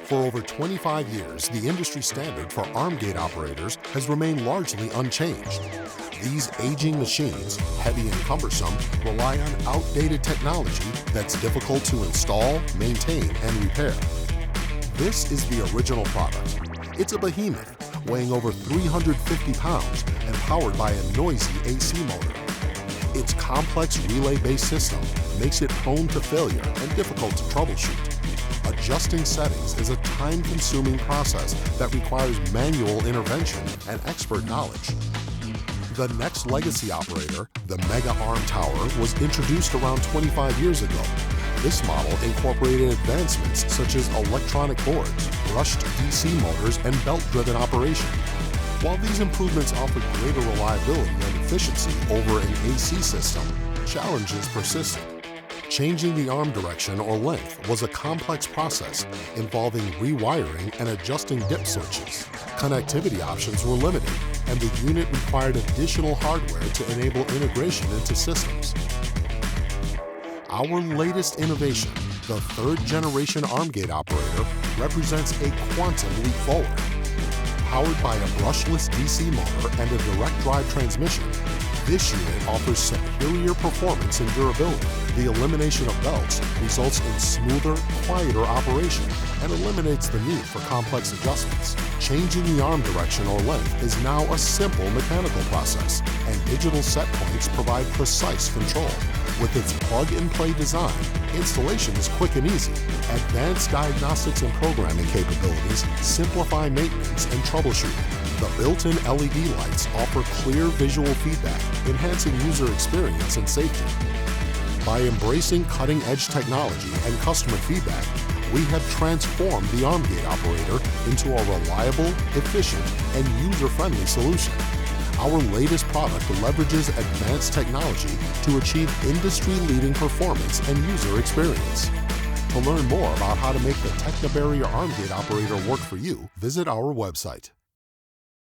For over 25 years, the industry standard for arm gate operators has remained largely unchanged. These aging machines, heavy and cumbersome, rely on outdated technology that's difficult to install, maintain, and repair. This is the original product. It's a behemoth, weighing over 350 pounds and powered by a noisy AC motor. Its complex relay-based system makes it prone to failure and difficult to troubleshoot. Adjusting settings is a time-consuming process that requires manual intervention and expert knowledge. The next legacy operator, the Mega Arm Tower, was introduced around 25 years ago. This model incorporated advancements such as electronic boards, brushed DC motors, and belt-driven operation. While these improvements offer greater reliability and efficiency over an AC system, challenges persisted. Changing the arm direction or length was a complex process involving rewiring and adjusting dip switches. Connectivity options were limited, and the unit required additional hardware to enable integration into systems. Our latest innovation, the third-generation arm gate operator, represents a quantum leap forward. Powered by a brushless DC motor and a direct drive transmission, this unit offers superior performance and durability. The elimination of belts results in smoother, quieter operation and eliminates the need for complex adjustments. Changing the arm direction or length is now a simple mechanical process, and digital set points provide precise control. With its plug-and-play design, installation is quick and easy. Advanced diagnostics and programming capabilities simplify maintenance and troubleshooting. The built-in LED lights offer clear visual feedback, enhancing user experience and safety. By embracing cutting-edge technology and customer feedback, we have transformed the arm gate operator into a reliable, efficient, and user-friendly solution. Our latest product leverages advanced technology to achieve industry-leading performance and user experience. To learn more about how to make the TECHNA barrier arm gate operator work for you, visit our website.